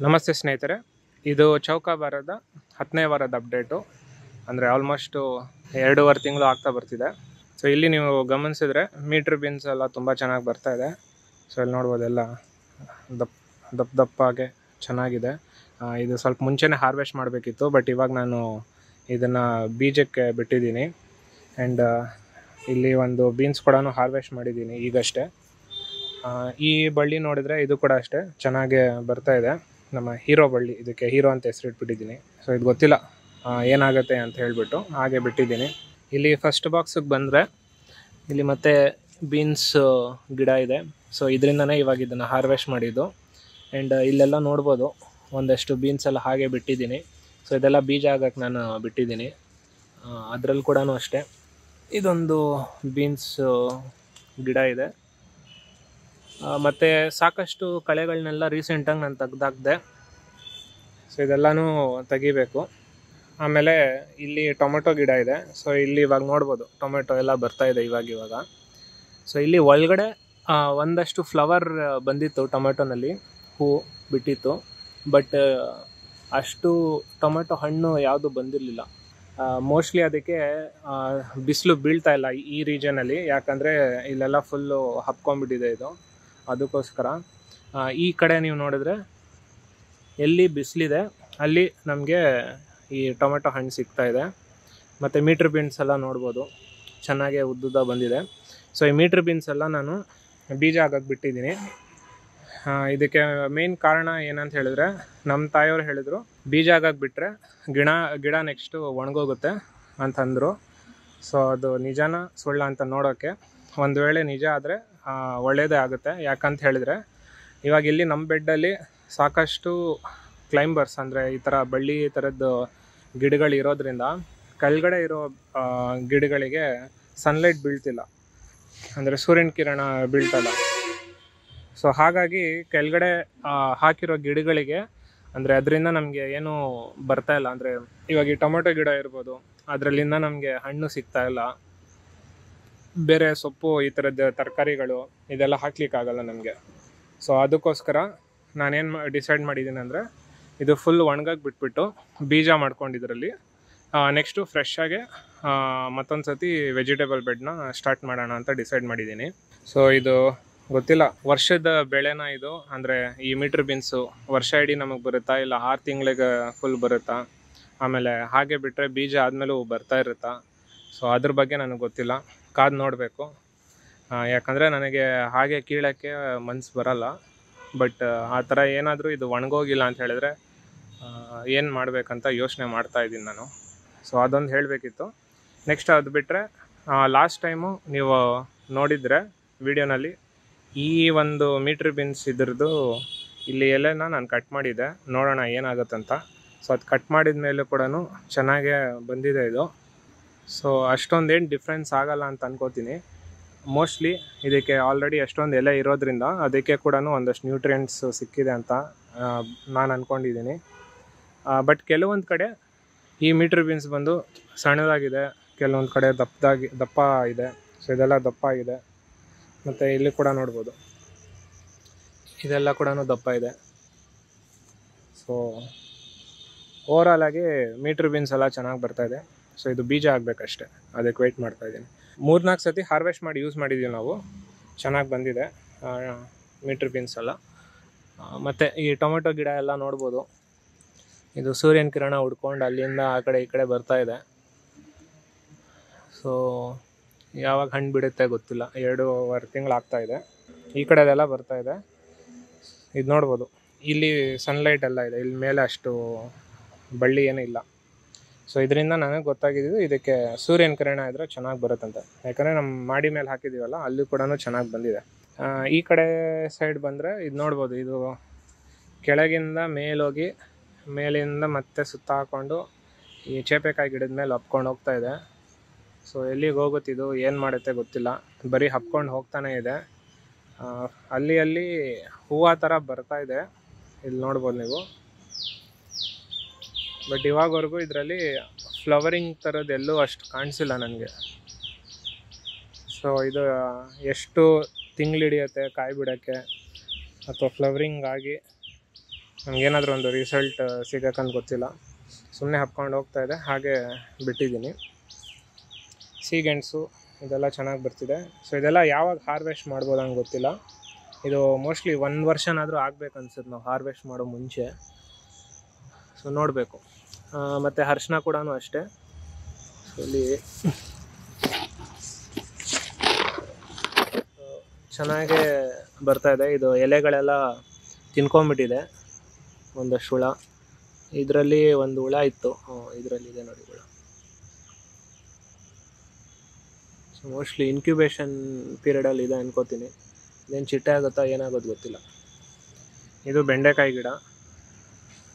ನಮಸ್ತೆ ಸ್ನೇಹಿತರೆ, ಇದು ಚೌಕಾಬಾರದ 10ನೇ ವಾರದ ಅಪ್ಡೇಟು. ಅಂದರೆ ಆಲ್ಮೋಸ್ಟು 2.5 ತಿಂಗಳು ಆಗ್ತಾ ಬರ್ತಿದೆ. ಸೊ ಇಲ್ಲಿ ನೀವು ಗಮನಿಸಿದ್ರೆ ಮೀಟ್ರ್ ಬೀನ್ಸ್ ಎಲ್ಲ ತುಂಬ ಚೆನ್ನಾಗಿ ಬರ್ತಾ ಇದೆ. ಸೊ ಇಲ್ಲಿ ನೋಡ್ಬೋದು ಎಲ್ಲ ದಪ್ಪಾಗೆ ಚೆನ್ನಾಗಿದೆ. ಇದು ಸ್ವಲ್ಪ ಮುಂಚೆನೇ ಹಾರ್ವೆಸ್ಟ್ ಮಾಡಬೇಕಿತ್ತು, ಬಟ್ ಇವಾಗ ನಾನು ಇದನ್ನು ಬೀಜಕ್ಕೆ ಬಿಟ್ಟಿದ್ದೀನಿ. ಆ್ಯಂಡ್ ಇಲ್ಲಿ ಒಂದು ಬೀನ್ಸ್ ಕೂಡ ಹಾರ್ವೆಸ್ಟ್ ಮಾಡಿದ್ದೀನಿ ಈಗಷ್ಟೇ. ಈ ಬಳ್ಳಿ ನೋಡಿದರೆ ಇದು ಕೂಡ ಅಷ್ಟೇ ಚೆನ್ನಾಗೇ ಬರ್ತಾ ಇದೆ. ನಮ್ಮ ಹೀರೋ ಬಳ್ಳಿ, ಇದಕ್ಕೆ ಹೀರೋ ಅಂತ ಹೆಸರಿಟ್ಬಿಟ್ಟಿದ್ದೀನಿ. ಸೊ ಇದು ಗೊತ್ತಿಲ್ಲ ಏನಾಗುತ್ತೆ ಅಂತ ಹೇಳಿಬಿಟ್ಟು ಹಾಗೆ ಬಿಟ್ಟಿದ್ದೀನಿ. ಇಲ್ಲಿ ಫಸ್ಟ್ ಬಾಕ್ಸಿಗೆ ಬಂದರೆ ಇಲ್ಲಿ ಮತ್ತೆ ಬೀನ್ಸ್ ಗಿಡ ಇದೆ. ಸೊ ಇದರಿಂದನೇ ಇವಾಗ ಇದನ್ನು ಹಾರ್ವೆಸ್ಟ್ ಮಾಡಿದ್ದು. ಆ್ಯಂಡ್ ಇಲ್ಲೆಲ್ಲ ನೋಡ್ಬೋದು ಒಂದಷ್ಟು ಬೀನ್ಸ್ ಎಲ್ಲ ಹಾಗೆ ಬಿಟ್ಟಿದ್ದೀನಿ. ಸೊ ಇದೆಲ್ಲ ಬೀಜ ಆಗಕ್ಕೆ ನಾನು ಬಿಟ್ಟಿದ್ದೀನಿ. ಅದರಲ್ಲಿ ಕೂಡ ಅಷ್ಟೇ ಇದೊಂದು ಬೀನ್ಸ್ ಗಿಡ ಇದೆ. ಮತ್ತು ಸಾಕಷ್ಟು ಕಳೆಗಳನ್ನೆಲ್ಲ ರೀಸೆಂಟಾಗಿ ನಾನು ತೆಗ್ದಾಕ್ದೆ. ಸೊ ಇದೆಲ್ಲನೂ ತೆಗಿಬೇಕು. ಆಮೇಲೆ ಇಲ್ಲಿ ಟೊಮೆಟೊ ಗಿಡ ಇದೆ. ಸೊ ಇಲ್ಲಿ ಇವಾಗ ನೋಡ್ಬೋದು ಟೊಮೆಟೊ ಎಲ್ಲ ಬರ್ತಾಯಿದೆ ಇವಾಗ. ಸೊ ಇಲ್ಲಿ ಒಳಗಡೆ ಒಂದಷ್ಟು ಫ್ಲವರ್ ಬಂದಿತ್ತು, ಟೊಮೆಟೊನಲ್ಲಿ ಹೂ ಬಿಟ್ಟಿತ್ತು. ಬಟ್ ಅಷ್ಟು ಟೊಮೆಟೊ ಹಣ್ಣು ಯಾವುದು ಬಂದಿರಲಿಲ್ಲ. ಮೋಸ್ಟ್ಲಿ ಅದಕ್ಕೆ ಬಿಸಿಲು ಬೀಳ್ತಾ ಇಲ್ಲ ಈ ರೀಜನಲ್ಲಿ, ಯಾಕಂದರೆ ಇಲ್ಲೆಲ್ಲ ಫುಲ್ಲು ಹಬ್ಕೊಂಡ್ಬಿಟ್ಟಿದೆ ಇದು. ಅದಕ್ಕೋಸ್ಕರ ಈ ಕಡೆ ನೀವು ನೋಡಿದ್ರೆ ಎಲ್ಲಿ ಬಿಸಿಲಿದೆ ಅಲ್ಲಿ ನಮಗೆ ಈ ಟೊಮೆಟೊ ಹಣ್ಣು ಸಿಗ್ತಾಯಿದೆ. ಮತ್ತು ಮೀಟ್ರ್ ಬೀನ್ಸ್ ಎಲ್ಲ ನೋಡ್ಬೋದು ಚೆನ್ನಾಗೇ ಉದ್ದುದ್ದ ಬಂದಿದೆ. ಸೊ ಈ ಮೀಟ್ರ್ ಬೀನ್ಸ್ ಎಲ್ಲ ನಾನು ಬೀಜ ಆಗಕ್ಕೆ ಬಿಟ್ಟಿದ್ದೀನಿ. ಇದಕ್ಕೆ ಮೇನ್ ಕಾರಣ ಏನಂತ ಹೇಳಿದ್ರೆ, ನಮ್ಮ ತಾಯಿಯವ್ರು ಹೇಳಿದರು ಬೀಜ ಆಗಕ್ಕೆ ಬಿಟ್ಟರೆ ಗಿಡ ನೆಕ್ಸ್ಟು ಒಣಗೋಗುತ್ತೆ ಅಂತಂದರು. ಸೊ ಅದು ನಿಜಾನ ಸುಳ್ಳ ಅಂತ ನೋಡೋಕ್ಕೆ, ಒಂದು ವೇಳೆ ನಿಜ ಆದರೆ ಒಳ್ಳೆಯದೇ ಆಗುತ್ತೆ. ಯಾಕಂತ ಹೇಳಿದರೆ ಇವಾಗ ಇಲ್ಲಿ ನಮ್ಮ ಬೆಡ್ಡಲ್ಲಿ ಸಾಕಷ್ಟು ಕ್ಲೈಂಬರ್ಸ್, ಅಂದರೆ ಈ ಥರ ಬಳ್ಳಿ ಥರದ್ದು ಗಿಡಗಳಿರೋದ್ರಿಂದ ಕೆಳಗಡೆ ಇರೋ ಗಿಡಗಳಿಗೆ ಸನ್ಲೈಟ್ ಬೀಳ್ತಿಲ್ಲ, ಅಂದರೆ ಸೂರ್ಯನ ಕಿರಣ ಬೀಳ್ತಲ್ಲ. ಸೊ ಹಾಗಾಗಿ ಕೆಳಗಡೆ ಹಾಕಿರೋ ಗಿಡಗಳಿಗೆ ಅಂದರೆ ಅದರಿಂದ ನಮಗೆ ಏನೂ ಬರ್ತಾಯಿಲ್ಲ. ಅಂದರೆ ಇವಾಗ ಈ ಟೊಮೆಟೊ ಗಿಡ ಇರ್ಬೋದು, ಅದರಲ್ಲಿಂದ ನಮಗೆ ಹಣ್ಣು ಸಿಗ್ತಾಯಿಲ್ಲ. ಬೇರೆ ಸೊಪ್ಪು, ಈ ಥರದ್ದು ತರಕಾರಿಗಳು ಇದೆಲ್ಲ ಹಾಕ್ಲಿಕ್ಕಾಗಲ್ಲ ನಮಗೆ. ಸೊ ಅದಕ್ಕೋಸ್ಕರ ನಾನೇನು ಡಿಸೈಡ್ ಮಾಡಿದ್ದೀನಿ ಅಂದರೆ, ಇದು ಫುಲ್ ಒಣಗಕ್ಕೆ ಬಿಟ್ಬಿಟ್ಟು ಬೀಜ ಮಾಡ್ಕೊಂಡಿದ್ರಲ್ಲಿ ನೆಕ್ಸ್ಟು ಫ್ರೆಶ್ಶಾಗೆ ಮತ್ತೊಂದು ಸತಿ ವೆಜಿಟೇಬಲ್ ಬೆಡ್ನ ಸ್ಟಾರ್ಟ್ ಮಾಡೋಣ ಅಂತ ಡಿಸೈಡ್ ಮಾಡಿದ್ದೀನಿ. ಸೊ ಇದು ಗೊತ್ತಿಲ್ಲ ವರ್ಷದ ಬೆಳೆನ ಇದು, ಅಂದರೆ ಈ ಮೀಟ್ರ್ ಬೀನ್ಸು ವರ್ಷ ಇಡೀ ನಮಗೆ ಬರುತ್ತಾ, ಇಲ್ಲ 6 ತಿಂಗಳಿಗೆ ಫುಲ್ ಬರುತ್ತಾ, ಆಮೇಲೆ ಹಾಗೆ ಬಿಟ್ಟರೆ ಬೀಜ ಆದಮೇಲೂ ಬರ್ತಾ ಇರುತ್ತಾ. ಸೊ ಅದ್ರ ಬಗ್ಗೆ ನನಗೆ ಗೊತ್ತಿಲ್ಲ, ಕಾದು ನೋಡಬೇಕು. ಯಾಕಂದರೆ ನನಗೆ ಹಾಗೆ ಕೀಳೋಕ್ಕೆ ಮನಸ್ಸು ಬರಲ್ಲ. ಬಟ್ ಆ ಥರ ಏನಾದರೂ ಇದು ಒಣಗೋಗಿಲ್ಲ ಅಂತ ಹೇಳಿದ್ರೆ ಏನು ಮಾಡಬೇಕಂತ ಯೋಚನೆ ಮಾಡ್ತಾಯಿದ್ದೀನಿ ನಾನು. ಸೊ ಅದೊಂದು ಹೇಳಬೇಕಿತ್ತು. ನೆಕ್ಸ್ಟ್ ಅದು ಬಿಟ್ಟರೆ ಲಾಸ್ಟ್ ಟೈಮು ನೀವು ನೋಡಿದರೆ ವಿಡಿಯೋನಲ್ಲಿ ಈ ಒಂದು ಮೀಟ್ರ್ ಬೀನ್ಸ್ ಇದ್ರದ್ದು ಇಲ್ಲಿ ಎಲೆನ ನಾನು ಕಟ್ ಮಾಡಿದ್ದೆ, ನೋಡೋಣ ಏನಾಗುತ್ತಂತ. ಸೊ ಅದು ಕಟ್ ಮಾಡಿದ ಮೇಲೂ ಕೂಡ ಚೆನ್ನಾಗೇ ಬಂದಿದೆ ಇದು. ಸೊ ಅಷ್ಟೊಂದೇನು ಡಿಫ್ರೆನ್ಸ್ ಆಗಲ್ಲ ಅಂತ ಅನ್ಕೋತೀನಿ. ಮೋಸ್ಟ್ಲಿ ಇದಕ್ಕೆ ಆಲ್ರೆಡಿ ಅಷ್ಟೊಂದು ಎಲೆ ಇರೋದ್ರಿಂದ ಅದಕ್ಕೆ ಕೂಡ ಒಂದಷ್ಟು ನ್ಯೂಟ್ರಿಯೆಂಟ್ಸ್ ಸಿಕ್ಕಿದೆ ಅಂತ ನಾನು ಅಂದ್ಕೊಂಡಿದ್ದೀನಿ. ಬಟ್ ಕೆಲವೊಂದು ಕಡೆ ಈ ಮೀಟ್ರ್ ಬೀನ್ಸ್ ಬಂದು ಸಣ್ಣದಾಗಿದೆ, ಕೆಲವೊಂದು ಕಡೆ ದಪ್ಪ ಇದೆ. ಸೊ ಇದೆಲ್ಲ ದಪ್ಪ ಇದೆ. ಮತ್ತು ಇಲ್ಲಿ ಕೂಡ ನೋಡ್ಬೋದು ಇದೆಲ್ಲ ಕೂಡ ದಪ್ಪ ಇದೆ. ಸೊ ಓವರಾಲ್ ಆಗಿ ಮೀಟ್ರ್ ಬೀನ್ಸ್ ಎಲ್ಲ ಚೆನ್ನಾಗಿ ಬರ್ತಾಯಿದೆ. ಸೊ ಇದು ಬೀಜ ಆಗಬೇಕಷ್ಟೆ, ಅದಕ್ಕೆ ವೆಯ್ಟ್ ಮಾಡ್ತಾಯಿದ್ದೀನಿ. 3-4 ಸತಿ ಹಾರ್ವೆಸ್ಟ್ ಮಾಡಿ ಯೂಸ್ ಮಾಡಿದ್ದೀವಿ ನಾವು, ಚೆನ್ನಾಗಿ ಬಂದಿದೆ ಮೀಟ್ರ್ ಬೀನ್ಸ್ ಎಲ್ಲ. ಮತ್ತು ಈ ಟೊಮೆಟೊ ಗಿಡ ಎಲ್ಲ ನೋಡ್ಬೋದು, ಇದು ಸೂರ್ಯನ ಕಿರಣ ಹುಡ್ಕೊಂಡು ಅಲ್ಲಿಂದ ಆ ಕಡೆ ಈ ಕಡೆ ಬರ್ತಾಯಿದೆ. ಸೊ ಯಾವಾಗ ಹಣ್ಣು ಬಿಡುತ್ತೆ ಗೊತ್ತಿಲ್ಲ, 2.5 ತಿಂಗಳು ಆಗ್ತಾಯಿದೆ. ಈ ಕಡೆದೆಲ್ಲ ಬರ್ತಾಯಿದೆ. ಇದು ನೋಡ್ಬೋದು ಇಲ್ಲಿ ಸನ್ಲೈಟ್ ಎಲ್ಲ ಇದೆ, ಇಲ್ಲಿ ಮೇಲೆ ಅಷ್ಟು ಬಳ್ಳಿ ಏನೂ ಇಲ್ಲ. ಸೊ ಇದರಿಂದ ನನಗೆ ಗೊತ್ತಾಗಿದ್ದು ಇದಕ್ಕೆ ಸೂರ್ಯನ ಕಿರಣ ಇದ್ದರೆ ಚೆನ್ನಾಗಿ ಬರುತ್ತಂತೆ. ಯಾಕಂದರೆ ನಮ್ಮ ಮಾಡಿ ಮೇಲೆ ಹಾಕಿದ್ದೀವಲ್ಲ, ಅಲ್ಲಿ ಕೂಡ ಚೆನ್ನಾಗಿ ಬಂದಿದೆ. ಈ ಕಡೆ ಸೈಡ್ ಬಂದರೆ ಇದು ನೋಡ್ಬೋದು, ಇದು ಕೆಳಗಿಂದ ಮೇಲೋಗಿ ಮೇಲಿಂದ ಮತ್ತೆ ಸುತ್ತ ಹಾಕ್ಕೊಂಡು ಈ ಚೇಪೆಕಾಯಿ ಗಿಡದ ಮೇಲೆ ಹಬ್ಕೊಂಡು ಹೋಗ್ತಾ ಇದೆ. ಸೊ ಎಲ್ಲಿಗೆ ಹೋಗುತ್ತಿದ್ದು, ಏನು ಮಾಡುತ್ತೆ ಗೊತ್ತಿಲ್ಲ, ಬರೀ ಹಬ್ಕೊಂಡು ಹೋಗ್ತಾನೇ ಇದೆ. ಅಲ್ಲಿ ಹೂವು ಥರ ಬರ್ತಾಯಿದೆ, ಇಲ್ಲಿ ನೋಡ್ಬೋದು ನೀವು. ಬಟ್ ಇವಾಗವರೆಗೂ ಇದರಲ್ಲಿ ಫ್ಲವರಿಂಗ್ ಥರದ್ದು ಎಲ್ಲೂ ಅಷ್ಟು ಕಾಣಿಸಿಲ್ಲ ನನಗೆ. ಸೊ ಇದು ಎಷ್ಟು ತಿಂಗಳು ಹಿಡಿಯುತ್ತೆ ಕಾಯಿ ಬಿಡೋಕ್ಕೆ ಅಥವಾ ಫ್ಲವರಿಂಗ್ ಆಗಿ ನಮಗೇನಾದರೂ ಒಂದು ರಿಸಲ್ಟ್ ಸಿಗೋಕ್ಕಂತ ಗೊತ್ತಿಲ್ಲ. ಸುಮ್ಮನೆ ಹಬ್ಕೊಂಡು ಹೋಗ್ತಾ ಇದೆ, ಹಾಗೆ ಬಿಟ್ಟಿದ್ದೀನಿ. ಸೀಗೆಣಸು ಇದೆಲ್ಲ ಚೆನ್ನಾಗಿ ಬರ್ತಿದೆ. ಸೊ ಇದೆಲ್ಲ ಯಾವಾಗ ಹಾರ್ವೆಸ್ಟ್ ಮಾಡ್ಬೋದು ಅಂತ ಗೊತ್ತಿಲ್ಲ. ಇದು ಮೋಸ್ಟ್ಲಿ 1 ವರ್ಷನಾದರೂ ಆಗ್ಬೇಕು ಅನ್ಸುತ್ತೆ ನಾವು ಹಾರ್ವೆಸ್ಟ್ ಮಾಡೋ ಮುಂಚೆ. ಸೊ ನೋಡಬೇಕು. ಮತ್ತು ಅರಿಶಿನ ಕೂಡ ಅಷ್ಟೇ. ಸೊ ಇಲ್ಲಿ ಚೆನ್ನಾಗೇ ಬರ್ತಾಯಿದೆ. ಇದು ಎಲೆಗಳೆಲ್ಲ ತಿನ್ಕೊಂಬಿಟ್ಟಿದೆ ಒಂದಷ್ಟು ಹುಳ. ಇದರಲ್ಲಿ ಒಂದು ಹುಳ ಇತ್ತು, ಇದರಲ್ಲಿದೆ ನೋಡಿ ಹುಳ. ಸೊ ಮೋಸ್ಟ್ಲಿ ಇನ್ಕ್ಯುಬೇಷನ್ ಪೀರಿಯಡಲ್ಲಿ ಇದೆ ಅನ್ಕೋತೀನಿ. ಇದೇನು ಚಿಟ್ಟೆ ಆಗುತ್ತಾ ಏನಾಗೋದು ಗೊತ್ತಿಲ್ಲ. ಇದು ಬೆಂಡೆಕಾಯಿ ಗಿಡ,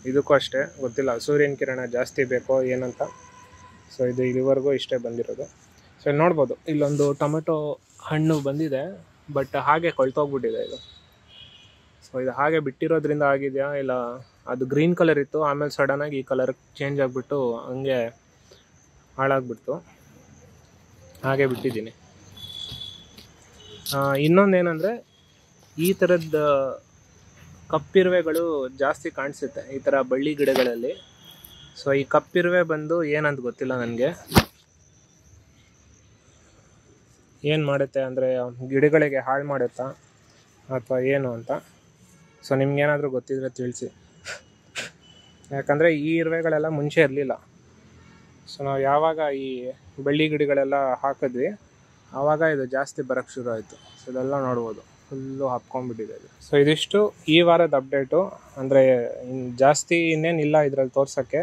ಇದಕ್ಕೂ ಅಷ್ಟೇ ಗೊತ್ತಿಲ್ಲ ಸೂರ್ಯನ ಕಿರಣ ಜಾಸ್ತಿ ಬೇಕೋ ಏನಂತ. ಸೊ ಇದು ಇಲ್ಲಿವರೆಗೂ ಇಷ್ಟೇ ಬಂದಿರೋದು. ಸೊ ಇಲ್ಲಿ ನೋಡ್ಬೋದು, ಇಲ್ಲೊಂದು ಟೊಮೆಟೊ ಹಣ್ಣು ಬಂದಿದೆ, ಬಟ್ ಹಾಗೆ ಕೊಳ್ತೋಗ್ಬಿಟ್ಟಿದೆ ಇದು. ಸೊ ಇದು ಹಾಗೆ ಬಿಟ್ಟಿರೋದ್ರಿಂದ ಆಗಿದೆಯಾ ಇಲ್ಲ ಅದು ಗ್ರೀನ್ ಕಲರ್ ಇತ್ತು, ಆಮೇಲೆ ಸಡನ್ನಾಗಿ ಈ ಕಲರ್ ಚೇಂಜ್ ಆಗಿಬಿಟ್ಟು ಹಂಗೆ ಹಾಳಾಗ್ಬಿಡ್ತು, ಹಾಗೆ ಬಿಟ್ಟಿದ್ದೀನಿ. ಇನ್ನೊಂದೇನೆಂದರೆ ಈ ಥರದ ಕಪ್ಪಿರುವೆಗಳು ಜಾಸ್ತಿ ಕಾಣಿಸುತ್ತೆ ಈ ಥರ ಬಳ್ಳಿ ಗಿಡಗಳಲ್ಲಿ. ಸೊ ಈ ಕಪ್ಪಿರುವೆ ಬಂದು ಏನಂತ ಗೊತ್ತಿಲ್ಲ ನನಗೆ, ಏನು ಮಾಡುತ್ತೆ ಅಂದರೆ ಗಿಡಗಳಿಗೆ ಹಾಳು ಮಾಡುತ್ತಾ ಅಥವಾ ಏನು ಅಂತ. ಸೊ ನಿಮ್ಗೇನಾದರೂ ಗೊತ್ತಿದ್ರೆ ತಿಳಿಸಿ. ಯಾಕಂದರೆ ಈ ಇರುವೆಗಳೆಲ್ಲ ಮುಂಚೆ ಇರಲಿಲ್ಲ. ಸೊ ನಾವು ಯಾವಾಗ ಈ ಬಳ್ಳಿ ಗಿಡಗಳೆಲ್ಲ ಹಾಕಿದ್ವಿ ಆವಾಗ ಇದು ಜಾಸ್ತಿ ಬರೋಕ್ಕೆ ಶುರು ಆಯಿತು. ಸೊ ಇದೆಲ್ಲ ನೋಡ್ಬೋದು, ಫುಲ್ಲು ಹಬ್ಕೊಂಡ್ಬಿಟ್ಟಿದೆ ಇದು. ಸೊ ಇದಿಷ್ಟು ಈ ವಾರದ ಅಪ್ಡೇಟು. ಅಂದರೆ ಜಾಸ್ತಿ ಇನ್ನೇನಿಲ್ಲ ಇದರಲ್ಲಿ ತೋರ್ಸೋಕ್ಕೆ.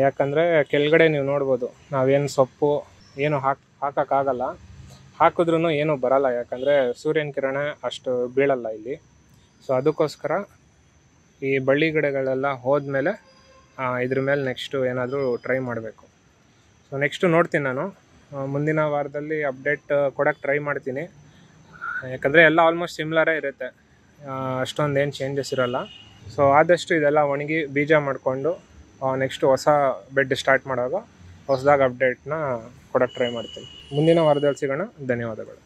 ಯಾಕಂದರೆ ಕೆಳಗಡೆ ನೀವು ನೋಡ್ಬೋದು, ನಾವೇನು ಸೊಪ್ಪು ಏನು ಹಾಕೋಕ್ಕಾಗಲ್ಲ, ಹಾಕಿದ್ರೂ ಏನೂ ಬರಲ್ಲ, ಯಾಕಂದರೆ ಸೂರ್ಯನ ಕಿರಣ ಅಷ್ಟು ಬೀಳಲ್ಲ ಇಲ್ಲಿ. ಸೊ ಅದಕ್ಕೋಸ್ಕರ ಈ ಬಳ್ಳಿ ಗಿಡಗಳೆಲ್ಲ ಹೋದ್ಮೇಲೆ ಇದ್ರ ಮೇಲೆ ನೆಕ್ಸ್ಟು ಏನಾದರೂ ಟ್ರೈ ಮಾಡಬೇಕು. ಸೊ ನೆಕ್ಸ್ಟು ನೋಡ್ತೀನಿ ನಾನು, ಮುಂದಿನ ವಾರದಲ್ಲಿ ಅಪ್ಡೇಟ್ ಕೊಡೋಕ್ಕೆ ಟ್ರೈ ಮಾಡ್ತೀನಿ. ಯಾಕಂದರೆ ಎಲ್ಲ ಆಲ್ಮೋಸ್ಟ್ ಸಿಮ್ಲರೇ ಇರುತ್ತೆ, ಅಷ್ಟೊಂದು ಏನು ಚೇಂಜಸ್ ಇರೋಲ್ಲ. ಸೊ ಆದಷ್ಟು ಇದೆಲ್ಲ ಒಣಗಿ ಬೀಜ ಮಾಡಿಕೊಂಡು ನೆಕ್ಸ್ಟು ಹೊಸ ಬೆಡ್ ಸ್ಟಾರ್ಟ್ ಮಾಡುವಾಗ ಹೊಸದಾಗಿ ಅಪ್ಡೇಟ್ನ ಕೊಡೋಕ್ಕೆ ಟ್ರೈ ಮಾಡ್ತೀನಿ. ಮುಂದಿನ ವಾರದಲ್ಲಿ ಸಿಗೋಣ. ಧನ್ಯವಾದಗಳು.